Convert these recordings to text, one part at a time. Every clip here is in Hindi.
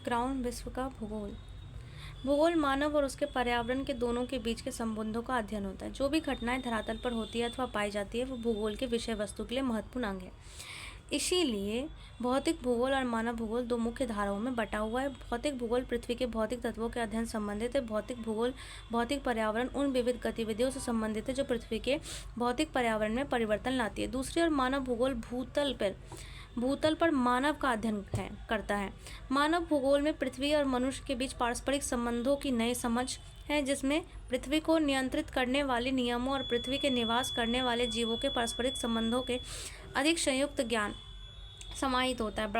ग्राउंड विश्व का भूगोल। भूगोल मानव और उसके पर्यावरण के दोनों के बीच के संबंधों का अध्ययन होता है। जो भी घटनाएं धरातल पर होती है अथवा पाई जाती है वो भूगोल के विषय वस्तु के लिए महत्वपूर्ण अंग है। इसीलिए भौतिक भूगोल और मानव भूगोल दो मुख्य धाराओं में बटा हुआ है। भौतिक भूगोल पृथ्वी के भौतिक तत्वों के अध्ययन संबंधित है। भौतिक भूगोल भौतिक पर्यावरण उन विविध गतिविधियों से संबंधित है जो पृथ्वी के भौतिक पर्यावरण में परिवर्तन लाती है। दूसरी ओर मानव भूगोल भूतल पर मानव का अध्ययन करता है। मानव भूगोल में पृथ्वी और मनुष्य के बीच पारस्परिक संबंधों की नई समझ है, जिसमें पृथ्वी को नियंत्रित करने वाले नियमों और पृथ्वी के निवास करने वाले जीवों के पारस्परिक संबंधों के अधिक संयुक्त ज्ञान समाहित होता है।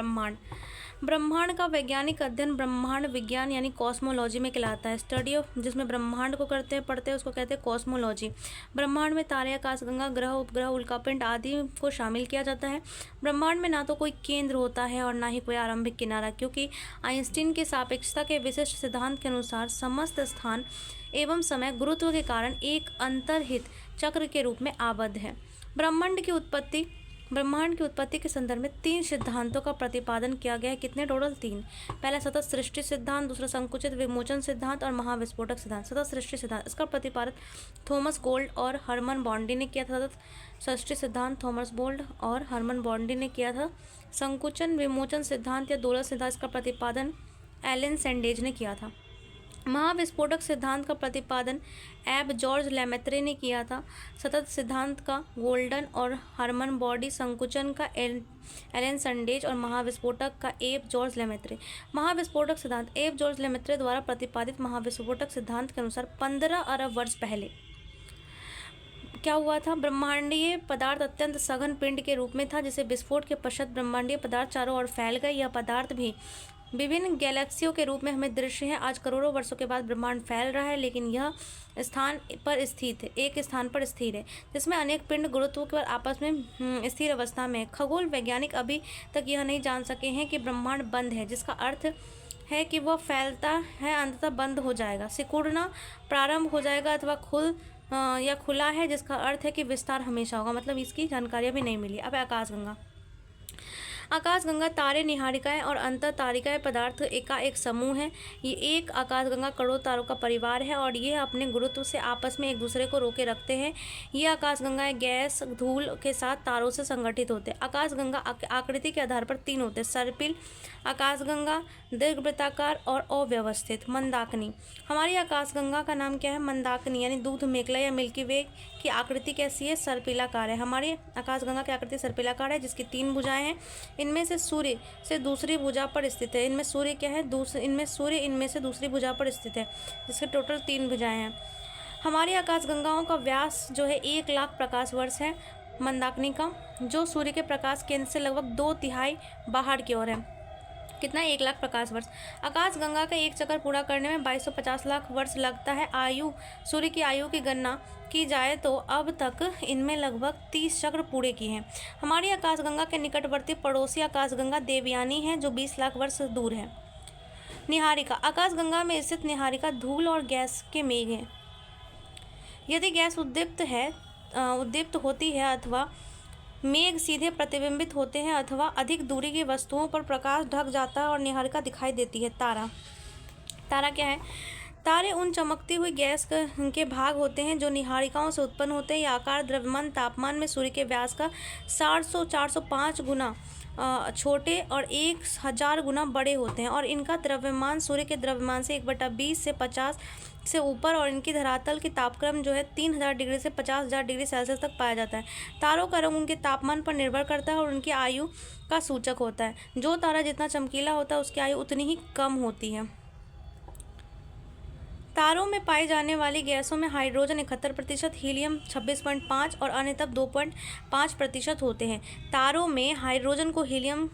ब्रह्मांड का वैज्ञानिक अध्ययन ब्रह्मांड विज्ञान यानी कॉस्मोलॉजी में कहलाता है। स्टडी ऑफ जिसमें ब्रह्मांड को पढ़ते हैं उसको कहते हैं कॉस्मोलॉजी। ब्रह्मांड में तारे, आकाशगंगा, ग्रह, उपग्रह, उल्कापिंड आदि को शामिल किया जाता है। ब्रह्मांड में ना तो कोई केंद्र होता है और ना ही कोई आरंभिक किनारा, क्योंकि आइंस्टीन के सापेक्षता के विशिष्ट सिद्धांत के अनुसार समस्त स्थान एवं समय गुरुत्व के कारण एक अंतर्हित चक्र के रूप में आबद्ध है। ब्रह्मांड की उत्पत्ति के संदर्भ में 3 सिद्धांतों का प्रतिपादन किया गया है। कितने टोटल? 3। पहला सतत सृष्टि सिद्धांत, दूसरा संकुचित विमोचन सिद्धांत और महाविस्फोटक सिद्धांत। सतत सृष्टि सिद्धांत, इसका प्रतिपादन थॉमस गोल्ड और हरमन बॉन्डी ने किया था। सतत सृष्टि सिद्धांत थॉमस गोल्ड और हरमन बॉन्डी ने किया था। संकुचन विमोचन सिद्धांत या दोलक सिद्धांत, इसका प्रतिपादन एलन सैंडेज ने किया था। महाविस्फोटक सिद्धांत का प्रतिपादन एब जॉर्ज लेमेत्रे ने किया था। सतत सिद्धांत का गोल्डन और हरमन बॉडी, संकुचन का एलन सैंडेज और महाविस्फोटक का एब जॉर्ज लेमेत्रे। महाविस्फोटक सिद्धांत एब जॉर्ज लेमेत्रे द्वारा प्रतिपादित महाविस्फोटक सिद्धांत के अनुसार 15 अरब वर्ष पहले क्या हुआ था? ब्रह्मांडीय पदार्थ अत्यंत सघन पिंड के रूप में था, जिसे विस्फोट के पश्चात ब्रह्मांडीय पदार्थ चारों ओर फैल गए। यह पदार्थ भी विभिन्न गैलेक्सियों के रूप में हमें दृश्य है। आज करोड़ों वर्षों के बाद ब्रह्मांड फैल रहा है, लेकिन यह एक स्थान पर स्थिर है, जिसमें अनेक पिंड गुरुत्व के आपस में स्थिर अवस्था में। खगोल वैज्ञानिक अभी तक यह नहीं जान सके हैं कि ब्रह्मांड बंद है, जिसका अर्थ है कि वह फैलता है अंततः बंद हो जाएगा, सिकुड़ना प्रारंभ हो जाएगा, अथवा या खुला है, जिसका अर्थ है कि विस्तार हमेशा होगा। मतलब इसकी जानकारी अभी नहीं मिली। अब आकाशगंगा तारे, निहारिकाएं और अंतर तारिकाएं पदार्थ का एक समूह है। ये एक आकाशगंगा करोड़ों तारों का परिवार है और ये अपने गुरुत्व से आपस में एक दूसरे को रोके रखते हैं। ये आकाशगंगाएं गैस, धूल के साथ तारों से संगठित होते हैं। आकाशगंगा आकृति के आधार पर 3 होते हैं: सर्पिल आकाशगंगा, दीर्घवृत्ताकार और अव्यवस्थित। मंदाकिनी, हमारी आकाशगंगा का नाम क्या है? मंदाकिनी, यानी दूध मेखला या मिल्की वे की आकृति कैसी है? सर्पिलाकार है। हमारी आकाशगंगा की आकृति सर्पिलाकार है, जिसकी 3 भुजाएं हैं। इनमें से सूर्य से दूसरी भुजा पर स्थित है। इनमें सूर्य क्या है? इनमें से दूसरी भुजा पर स्थित है, जिसके टोटल 3 भुजाएं हैं। हमारी आकाशगंगाओं का व्यास जो है 1 लाख प्रकाश वर्ष है। मंदाकिनी का, जो सूर्य के प्रकाश केंद्र से लगभग 2/3 बाहर की ओर है। कितना? 1 लाख प्रकाश वर्ष। आकाशगंगा का एक चक्कर पूरा करने में 2250 लाख वर्ष लगता है। सूर्य की आयु की गणना की जाए तो अब तक इनमें लगभग 30 चक्र पूरे किए हैं। हमारी आकाशगंगा के निकटवर्ती पड़ोसी आकाशगंगा देवयानी है, जो 20 लाख वर्ष दूर है। निहारिका, आकाशगंगा में स्थित निहारिका धूल और गैस के मेघ है। यदि गैस उद्दीप्त होती है अथवा मेघ सीधे प्रतिबिंबित होते हैं अथवा अधिक दूरी की वस्तुओं पर प्रकाश ढक जाता है और निहारिका दिखाई देती है। तारा क्या है? तारे उन चमकती हुई गैस के भाग होते हैं जो निहारिकाओं से उत्पन्न होते हैं। यह आकार, द्रव्यमान, तापमान में सूर्य के व्यास का 405 गुना छोटे और 1000 गुना बड़े होते हैं और इनका द्रव्यमान सूर्य के द्रव्यमान से 1/20 से 50 से ऊपर और इनकी धरातल की तापक्रम जो है 3000 डिग्री से 50,000 डिग्री सेल्सियस तक पाया जाता है। तारों का रंग उनके तापमान पर निर्भर करता है और उनकी आयु का सूचक होता है। जो तारा जितना चमकीला होता है उसकी आयु उतनी ही कम होती है। तारों में पाई जाने वाली गैसों में हाइड्रोजन 71%, हीलियम 26.5 और अन्य तब 2.5% होते हैं। तारों में हाइड्रोजन को हीलियम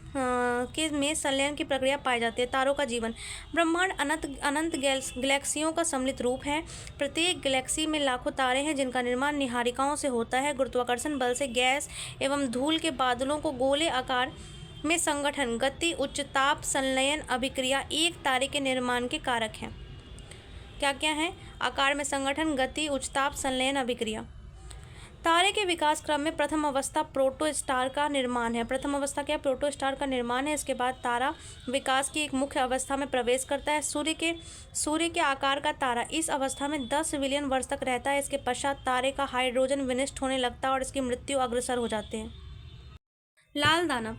में संलयन की प्रक्रिया पाई जाती है। तारों का जीवन। ब्रह्मांड अनंत गैलेक्सियों का सम्मिलित रूप है। प्रत्येक गैलेक्सी में लाखों तारे हैं, जिनका निर्माण निहारिकाओं से होता है। गुरुत्वाकर्षण बल से गैस एवं धूल के बादलों को गोले आकार में संगठन, गति, उच्च ताप संलयन अभिक्रिया एक तारे के निर्माण के कारक हैं। क्या क्या है? आकार में संगठन, गति, उच्च ताप संलयन अभिक्रिया। तारे के विकास क्रम में प्रथम अवस्था प्रोटोस्टार का निर्माण है। प्रथम अवस्था क्या? प्रोटोस्टार का निर्माण है। इसके बाद तारा विकास की एक मुख्य अवस्था में प्रवेश करता है। सूर्य के आकार का तारा इस अवस्था में 10 बिलियन वर्ष तक रहता है। इसके पश्चात तारे का हाइड्रोजन विनिष्ट होने लगता है और इसकी मृत्यु अग्रसर हो जाते हैं। लाल दानव,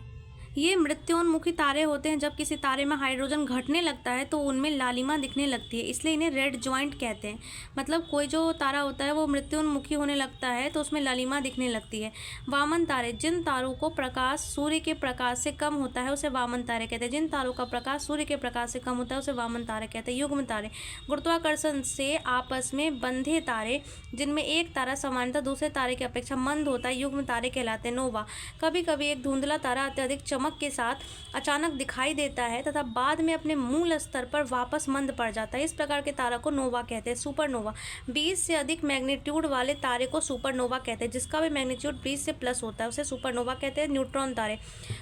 ये मृत्योन्मुखी तारे होते हैं। जब किसी तारे में हाइड्रोजन घटने लगता है तो उनमें लालिमा दिखने लगती है, इसलिए इन्हें रेड जॉइंट कहते हैं। मतलब कोई जो तारा होता है वो मृत्योन्मुखी होने लगता है तो उसमें लालिमा दिखने लगती है। वामन तारे, जिन तारों को प्रकाश सूर्य के प्रकाश से कम होता है उसे वामन तारे कहते हैं। जिन तारों का प्रकाश सूर्य के प्रकाश से कम होता है उसे वामन तारे कहते हैं। युग्म तारे, गुरुत्वाकर्षण से आपस में बंधे तारे जिनमें एक तारा सामान्यतः दूसरे तारे की अपेक्षा मंद होता है, युग्म तारे कहलाते हैं। नोवा, कभी कभी एक धुंधला तारा अत्यधिक चमक के साथ अचानक दिखाई देता है तथा बाद में अपने मूल स्तर पर वापस मंद पड़ जाता है। इस प्रकार के तारा को नोवा कहते हैं। सुपरनोवा, 20 से अधिक मैग्नीट्यूड वाले तारे को सुपरनोवा कहते हैं। जिसका भी मैग्नीट्यूड 20 से प्लस होता है उसे सुपरनोवा कहते हैं। न्यूट्रॉन तारे,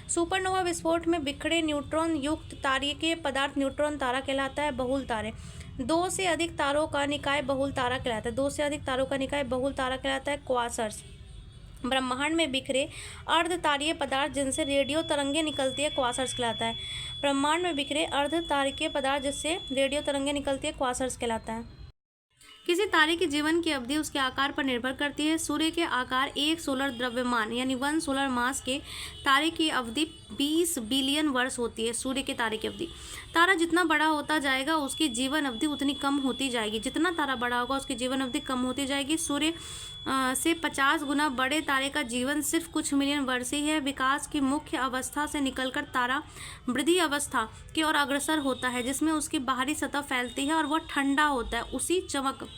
सुपरनोवा विस्फोट में बिखरे न्यूट्रॉन युक्त तारीय पदार्थ न्यूट्रॉन तारा कहलाता है। बहुल तारे, 2 से अधिक तारों का निकाय बहुल तारा कहलाता है। 2 से अधिक तारों का निकाय बहुल तारा कहलाता है। क्वासर्स, ब्रह्मांड में बिखरे अर्धतारीय पदार्थ जिनसे रेडियो तरंगें निकलती है, क्वासर्स कहलाता है। ब्रह्मांड में बिखरे अर्धतारीय पदार्थ जिससे रेडियो तरंगें निकलती है, क्वासर्स कहलाता है। किसी तारे के जीवन की अवधि उसके आकार पर निर्भर करती है। सूर्य के आकार एक सोलर द्रव्यमान यानी 1 सोलर मास के तारे की अवधि 20 बिलियन वर्ष होती है। सूर्य के तारे की अवधि, तारा जितना बड़ा होता जाएगा उसकी जीवन अवधि उतनी कम होती जाएगी। जितना तारा बड़ा होगा उसकी जीवन अवधि कम होती जाएगी। सूर्य से 50 गुना बड़े तारे का जीवन सिर्फ कुछ मिलियन वर्ष ही है। विकास की मुख्य अवस्था से निकलकर तारा वृद्धि अवस्था की ओर अग्रसर होता है जिसमें उसकी बाहरी सतह फैलती है और वह ठंडा होता है, उसी चमक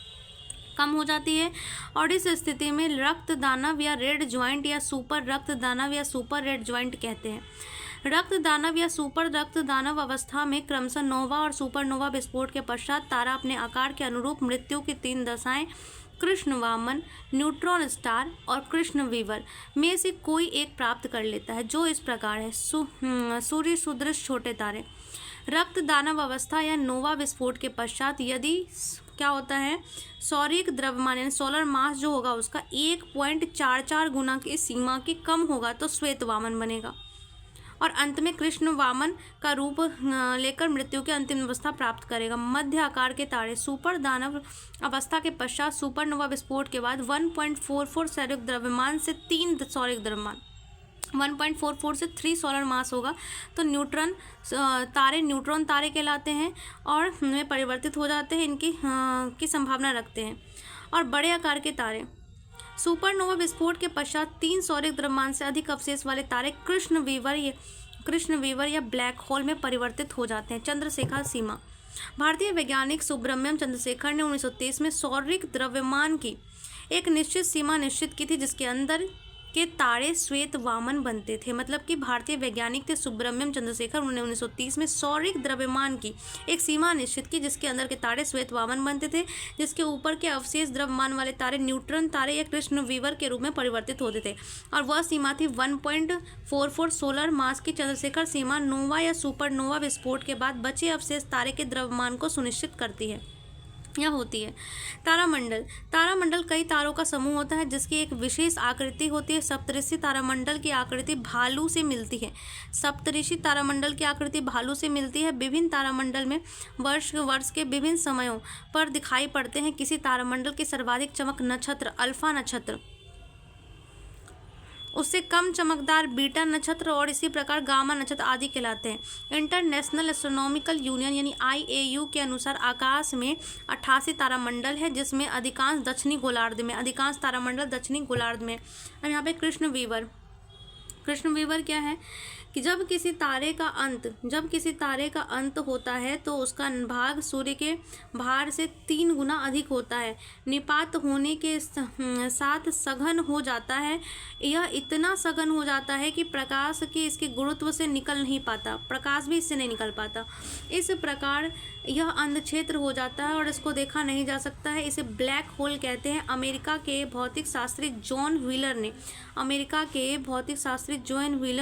कम हो जाती है और इस स्थिति में रक्त दानव या रेड ज्वाइंट या सुपर रक्त दानव या सुपर रेड ज्वाइंट कहते हैं। रक्त दानव या सुपर रक्त दानव अवस्था में क्रमशः नोवा और सुपरनोवा विस्फोट के पश्चात तारा अपने आकार के अनुरूप मृत्यु की 3 दशाएं कृष्ण वामन, न्यूट्रॉन स्टार और कृष्ण वीवर में से कोई एक प्राप्त कर लेता है, जो इस प्रकार है। सूर्य सदृश छोटे तारे, रक्त दानव अवस्था या नोवा विस्फोट के पश्चात यदि क्या होता है, सौरिक द्रव्यमान यानी सोलर मास जो होगा उसका 1.44 गुना की सीमा के कम होगा तो श्वेत वामन बनेगा और अंत में कृष्ण वामन का रूप लेकर मृत्यु की अंतिम अवस्था प्राप्त करेगा। मध्य आकार के तारे, सुपर दानव अवस्था के पश्चात सुपरनोवा विस्फोट के बाद 1.44 सौरिक द्रव्यमान से 3 सौरिक द्रव्यमान 1.44 से 3 सोलर मास होगा तो न्यूट्रॉन तारे कहलाते हैं और में परिवर्तित हो जाते हैं, इनकी की संभावना रखते हैं। और बड़े आकार के तारे, सुपरनोवा विस्फोट के पश्चात 3 सौरिक द्रव्यमान से अधिक अवशेष वाले तारे कृष्ण वीवर या ब्लैक होल में परिवर्तित हो जाते हैं। चंद्रशेखर सीमा, भारतीय वैज्ञानिक सुब्रमण्यम चंद्रशेखर ने 1930 में सौरिक द्रव्यमान की एक निश्चित सीमा निश्चित की थी जिसके अंदर के तारे श्वेत वामन बनते थे। मतलब कि भारतीय वैज्ञानिक थे सुब्रमण्यम चंद्रशेखर, उन्होंने 1930 में सौरिक द्रव्यमान की एक सीमा निश्चित की जिसके अंदर के तारे श्वेत वामन बनते थे, जिसके ऊपर के अवशेष द्रव्यमान वाले तारे न्यूट्रॉन तारे या कृष्ण वीवर के रूप में परिवर्तित होते थे और वह सीमा थी 1.44 सोलर मास की। चंद्रशेखर सीमा नोवा या सुपरनोवा विस्फोट के बाद बचे अवशेष तारे के द्रव्यमान को सुनिश्चित करती है या होती है। तारामंडल कई तारों का समूह होता है जिसकी एक विशेष आकृति होती है। सप्तऋषि तारामंडल की आकृति भालू से मिलती है। विभिन्न तारामंडल में वर्ष के विभिन्न समयों पर दिखाई पड़ते हैं। किसी तारामंडल की सर्वाधिक चमक नक्षत्र अल्फा नक्षत्र, उससे कम चमकदार बीटा नक्षत्र और इसी प्रकार गामा नक्षत्र आदि कहलाते हैं। इंटरनेशनल एस्ट्रोनॉमिकल यूनियन यानी IAU के अनुसार आकाश में 88 तारामंडल है जिसमें अधिकांश तारामंडल दक्षिणी गोलार्ध में। अब यहाँ पे कृष्ण वीवर क्या है कि जब किसी तारे का अंत होता है तो उसका भाग सूर्य के भार से 3 गुना अधिक होता है। निपात होने के साथ सघन हो जाता है। यह इतना सघन हो जाता है कि प्रकाश के इसके गुरुत्व से निकल नहीं पाता, प्रकाश भी इससे नहीं निकल पाता। इस प्रकार यह अंध क्षेत्र हो जाता है और इसको देखा नहीं जा सकता है। इसे ब्लैक होल कहते हैं। अमेरिका के भौतिक शास्त्री जॉन व्हीलर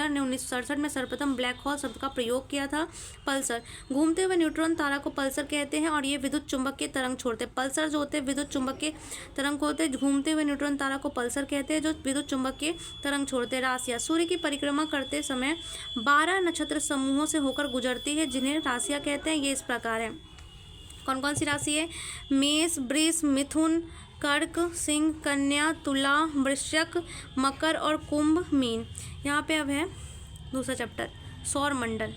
ने 1967 में सर्वप्रथम ब्लैक होल शब्द का प्रयोग किया था। पल्सर, घूमते हुए न्यूट्रॉन तारा को पल्सर कहते हैं और ये विद्युत चुंबक के तरंग छोड़ते हैं। पल्सर जो होते हैं विद्युत चुंबक के तरंग होते हैं। घूमते हुए न्यूट्रॉन तारा को पल्सर कहते हैं जो विद्युत चुंबक के तरंग छोड़ते हैं। राशियाँ, सूर्य की परिक्रमा करते समय 12 नक्षत्र समूहों से होकर गुजरती है जिन्हें राशियाँ कहते हैं। ये इस प्रकार है। कौन कौन सी राशि है? मेष, वृष, मिथुन, कर्क, सिंह, कन्या, तुला, वृश्चिक, मकर और कुंभ, मीन। यहाँ पे अब है दूसरा चैप्टर, सौर मंडल।